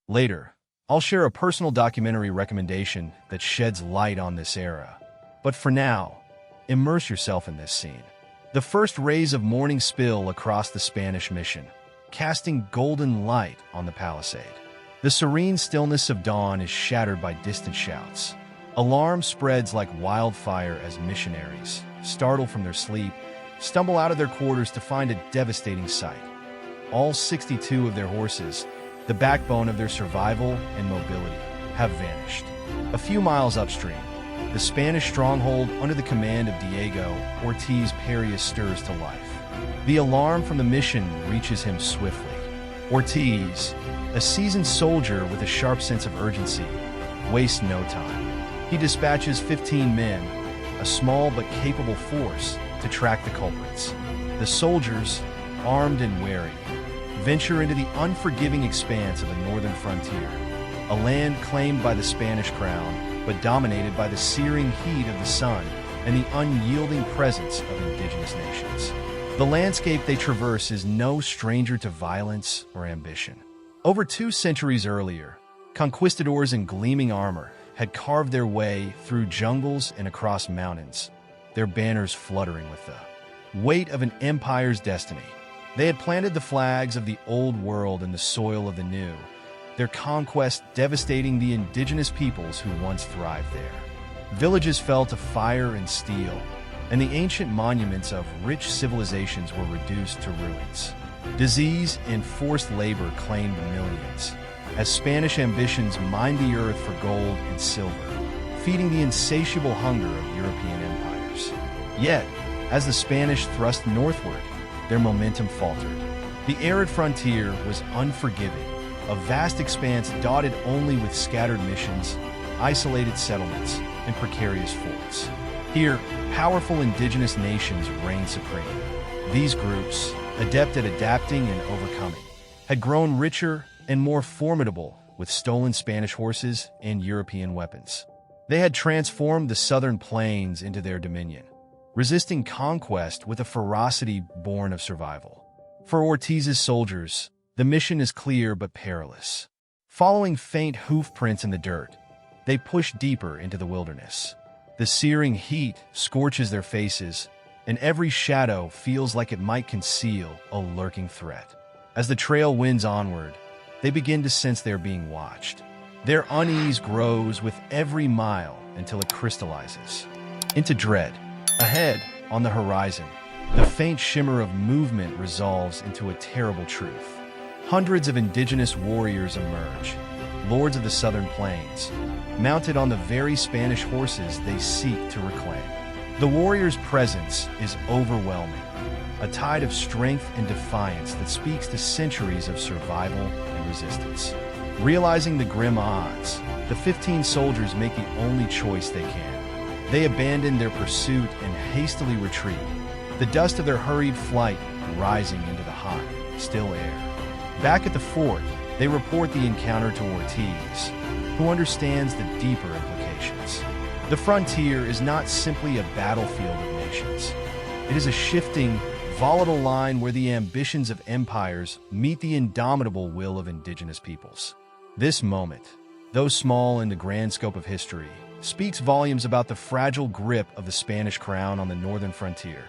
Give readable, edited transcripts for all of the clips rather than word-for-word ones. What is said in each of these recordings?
Later, I'll share a personal documentary recommendation that sheds light on this era. But for now, immerse yourself in this scene. The first rays of morning spill across the Spanish mission, casting golden light on the palisade. The serene stillness of dawn is shattered by distant shouts. Alarm spreads like wildfire as missionaries, startled from their sleep, stumble out of their quarters to find a devastating sight. All 62 of their horses, the backbone of their survival and mobility, have vanished. A few miles upstream, the Spanish stronghold under the command of Diego Ortiz Perius stirs to life. The alarm from the mission reaches him swiftly. Ortiz, a seasoned soldier with a sharp sense of urgency, wastes no time. He dispatches 15 men, a small but capable force, to track the culprits. The soldiers, armed and wary, venture into the unforgiving expanse of the northern frontier, a land claimed by the Spanish crown, but dominated by the searing heat of the sun and the unyielding presence of indigenous nations. The landscape they traverse is no stranger to violence or ambition. Over 2 centuries earlier, conquistadors in gleaming armor had carved their way through jungles and across mountains, their banners fluttering with the weight of an empire's destiny. They had planted the flags of the old world in the soil of the new, their conquest devastating the indigenous peoples who once thrived there. Villages fell to fire and steel, and the ancient monuments of rich civilizations were reduced to ruins. Disease and forced labor claimed millions, as Spanish ambitions mined the earth for gold and silver, feeding the insatiable hunger of European empires. Yet, as the Spanish thrust northward, their momentum faltered. The arid frontier was unforgiving, a vast expanse dotted only with scattered missions, isolated settlements, and precarious forts. Here, powerful indigenous nations reigned supreme. These groups, adept at adapting and overcoming, had grown richer and more formidable with stolen Spanish horses and European weapons. They had transformed the southern plains into their dominion, resisting conquest with a ferocity born of survival. For Ortiz's soldiers, the mission is clear but perilous. Following faint hoof prints in the dirt, they push deeper into the wilderness. The searing heat scorches their faces, and every shadow feels like it might conceal a lurking threat. As the trail winds onward, they begin to sense they're being watched. Their unease grows with every mile until it crystallizes into dread. Ahead, on the horizon, the faint shimmer of movement resolves into a terrible truth. Hundreds of indigenous warriors emerge, lords of the southern plains, mounted on the very Spanish horses they seek to reclaim. The warriors' presence is overwhelming, a tide of strength and defiance that speaks to centuries of survival and resistance. Realizing the grim odds, the 15 soldiers make the only choice they can. They abandon their pursuit and hastily retreat, the dust of their hurried flight rising into the hot, still air. Back at the fort, they report the encounter to Ortiz, who understands the deeper implications. The frontier is not simply a battlefield of nations. It is a shifting, volatile line where the ambitions of empires meet the indomitable will of indigenous peoples. This moment, though small in the grand scope of history, speaks volumes about the fragile grip of the Spanish crown on the northern frontier,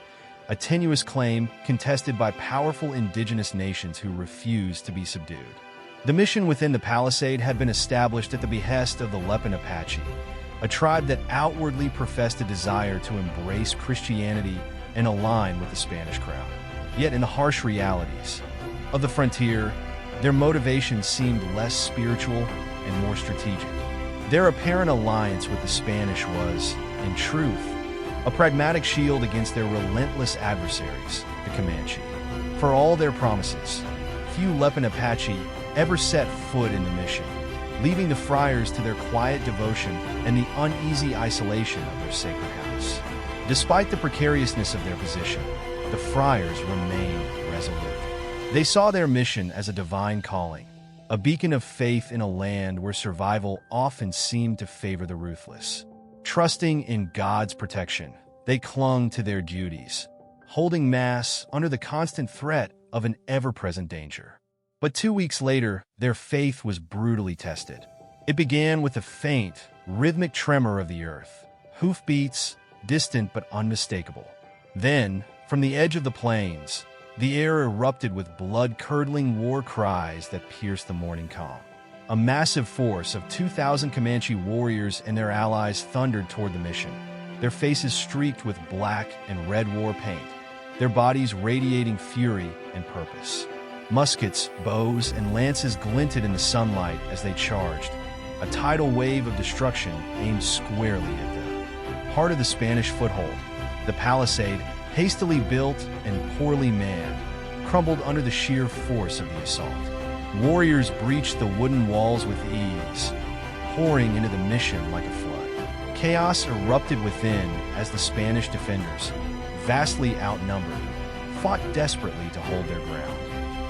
a tenuous claim contested by powerful indigenous nations who refuse to be subdued. The mission within the palisade had been established at the behest of the Lepan Apache, a tribe that outwardly professed a desire to embrace Christianity and align with the Spanish crown. Yet in the harsh realities of the frontier, their motivations seemed less spiritual and more strategic. Their apparent alliance with the Spanish was, in truth, a pragmatic shield against their relentless adversaries, the Comanche. For all their promises, few Lepan Apache ever set foot in the mission, leaving the friars to their quiet devotion and the uneasy isolation of their sacred house. Despite the precariousness of their position, the friars remained resolute. They saw their mission as a divine calling, a beacon of faith in a land where survival often seemed to favor the ruthless. Trusting in God's protection, they clung to their duties, holding Mass under the constant threat of an ever-present danger. But 2 weeks later, their faith was brutally tested. It began with a faint, rhythmic tremor of the earth, hoofbeats, distant but unmistakable. Then, from the edge of the plains, the air erupted with blood-curdling war cries that pierced the morning calm. A massive force of 2,000 Comanche warriors and their allies thundered toward the mission, their faces streaked with black and red war paint, their bodies radiating fury and purpose. Muskets, bows, and lances glinted in the sunlight as they charged, a tidal wave of destruction aimed squarely at the heart of the Spanish foothold. The palisade, hastily built and poorly manned, crumbled under the sheer force of the assault. Warriors breached the wooden walls with ease, pouring into the mission like a flood. Chaos erupted within as the Spanish defenders, vastly outnumbered, fought desperately to hold their ground.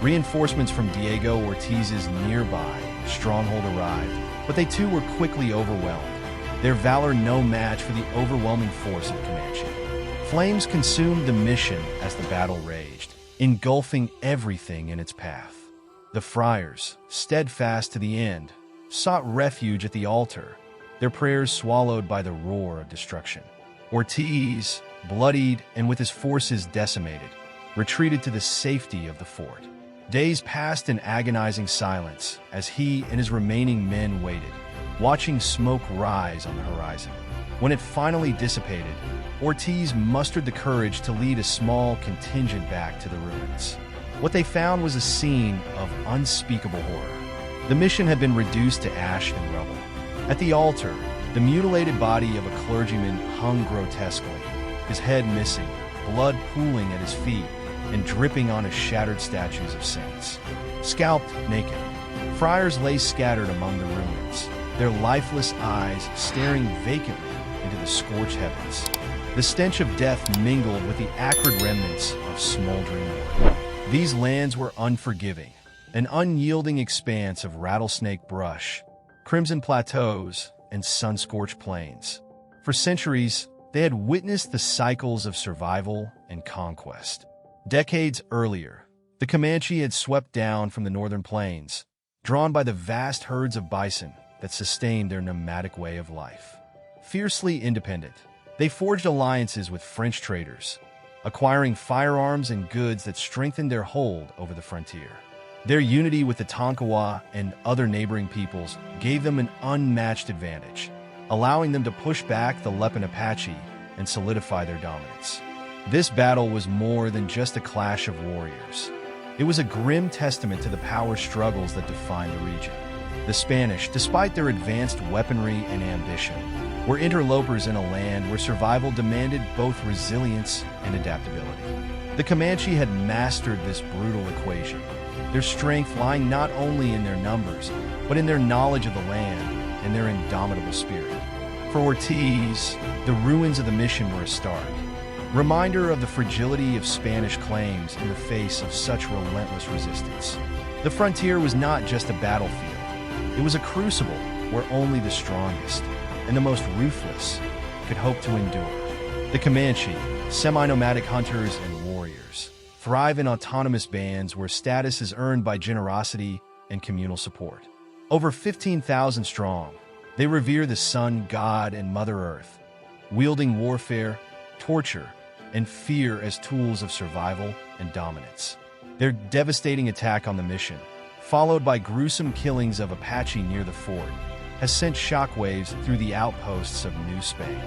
Reinforcements from Diego Ortiz's nearby stronghold arrived, but they too were quickly overwhelmed, their valor no match for the overwhelming force of Comanche. Flames consumed the mission as the battle raged, engulfing everything in its path. The friars, steadfast to the end, sought refuge at the altar, their prayers swallowed by the roar of destruction. Ortiz, bloodied and with his forces decimated, retreated to the safety of the fort. Days passed in agonizing silence as he and his remaining men waited, watching smoke rise on the horizon. When it finally dissipated, Ortiz mustered the courage to lead a small contingent back to the ruins. What they found was a scene of unspeakable horror. The mission had been reduced to ash and rubble. At the altar, the mutilated body of a clergyman hung grotesquely, his head missing, blood pooling at his feet, and dripping on his shattered statues of saints. Scalped naked, friars lay scattered among the ruins, their lifeless eyes staring vacantly into the scorched heavens. The stench of death mingled with the acrid remnants of smoldering wood. These lands were unforgiving, an unyielding expanse of rattlesnake brush, crimson plateaus, and sun-scorched plains. For centuries, they had witnessed the cycles of survival and conquest. Decades earlier, the Comanche had swept down from the northern plains, drawn by the vast herds of bison that sustained their nomadic way of life. Fiercely independent, they forged alliances with French traders, acquiring firearms and goods that strengthened their hold over the frontier. Their unity with the Tonkawa and other neighboring peoples gave them an unmatched advantage, allowing them to push back the Lepan Apache and solidify their dominance. This battle was more than just a clash of warriors. It was a grim testament to the power struggles that defined the region. The Spanish, despite their advanced weaponry and ambition, were interlopers in a land where survival demanded both resilience and adaptability. The Comanche had mastered this brutal equation, their strength lying not only in their numbers, but in their knowledge of the land and their indomitable spirit. For Ortiz, the ruins of the mission were a stark reminder of the fragility of Spanish claims in the face of such relentless resistance. The frontier was not just a battlefield. It was a crucible where only the strongest and the most ruthless could hope to endure. The Comanche, semi-nomadic hunters and warriors, thrive in autonomous bands where status is earned by generosity and communal support. Over 15,000 strong, they revere the sun god and Mother Earth, wielding warfare, torture, and fear as tools of survival and dominance. Their devastating attack on the mission, followed by gruesome killings of Apache near the fort, has sent shockwaves through the outposts of New Spain.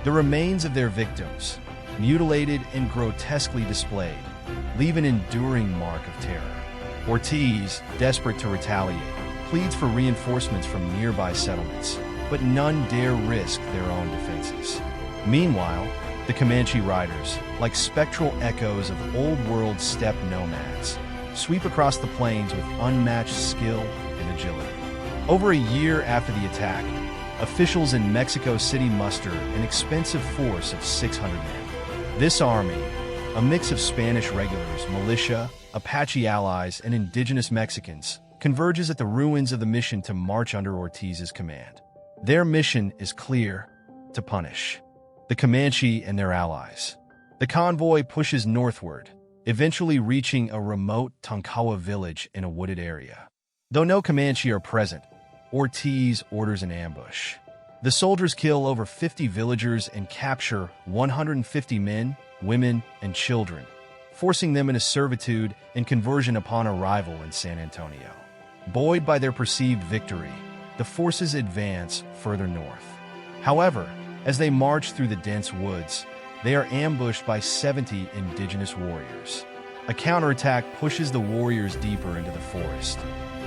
The remains of their victims, mutilated and grotesquely displayed, leave an enduring mark of terror. Ortiz, desperate to retaliate, pleads for reinforcements from nearby settlements, but none dare risk their own defenses. Meanwhile, the Comanche riders, like spectral echoes of old-world steppe nomads, sweep across the plains with unmatched skill and agility. Over a year after the attack, officials in Mexico City muster an expensive force of 600 men. This army, a mix of Spanish regulars, militia, Apache allies, and indigenous Mexicans, converges at the ruins of the mission to march under Ortiz's command. Their mission is clear: to punish the Comanche and their allies. The convoy pushes northward, eventually reaching a remote Tonkawa village in a wooded area. Though no Comanche are present, Ortiz orders an ambush. The soldiers kill over 50 villagers and capture 150 men, women, and children, forcing them into servitude and conversion upon arrival in San Antonio. Buoyed by their perceived victory, the forces advance further north. However, as they march through the dense woods, they are ambushed by 70 indigenous warriors. A counterattack pushes the warriors deeper into the forest,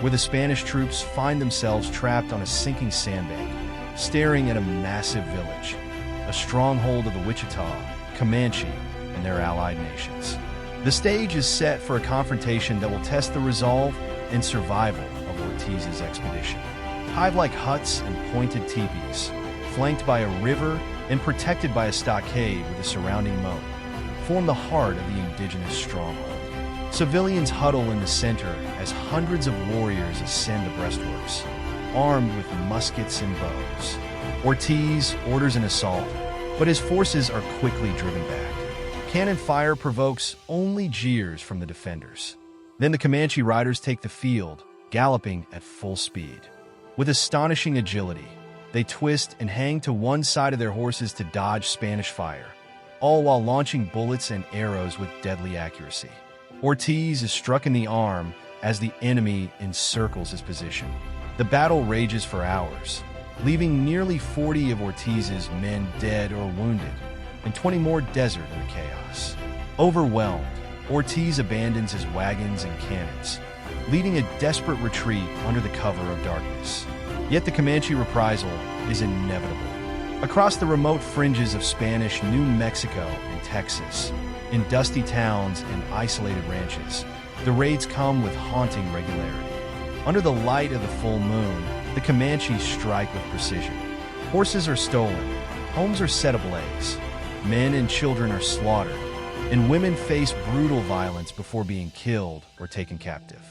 where the Spanish troops find themselves trapped on a sinking sandbank, staring at a massive village, a stronghold of the Wichita, Comanche, and their allied nations. The stage is set for a confrontation that will test the resolve and survival of Ortiz's expedition. Hive-like huts and pointed teepees, flanked by a river and protected by a stockade with a surrounding moat, form the heart of the indigenous stronghold. Civilians huddle in the center as hundreds of warriors ascend the breastworks, armed with muskets and bows. Ortiz orders an assault, but his forces are quickly driven back. Cannon fire provokes only jeers from the defenders. Then the Comanche riders take the field, galloping at full speed. With astonishing agility, they twist and hang to one side of their horses to dodge Spanish fire, all while launching bullets and arrows with deadly accuracy. Ortiz is struck in the arm as the enemy encircles his position. The battle rages for hours, leaving nearly 40 of Ortiz's men dead or wounded, and 20 more desert in the chaos. Overwhelmed, Ortiz abandons his wagons and cannons, leading a desperate retreat under the cover of darkness. Yet the Comanche reprisal is inevitable. Across the remote fringes of Spanish New Mexico and Texas, in dusty towns and isolated ranches, the raids come with haunting regularity. Under the light of the full moon, the Comanche strike with precision. Horses are stolen, homes are set ablaze, men and children are slaughtered, and women face brutal violence before being killed or taken captive.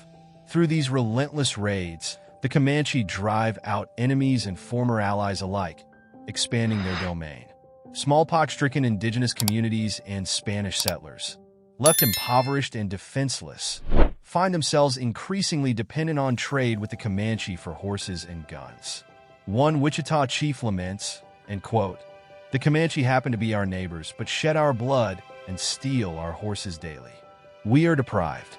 Through these relentless raids, the Comanche drive out enemies and former allies alike, expanding their domain. Smallpox-stricken indigenous communities and Spanish settlers, left impoverished and defenseless, find themselves increasingly dependent on trade with the Comanche for horses and guns. One Wichita chief laments, and quote, "The Comanche happen to be our neighbors, but shed our blood and steal our horses daily. We are deprived,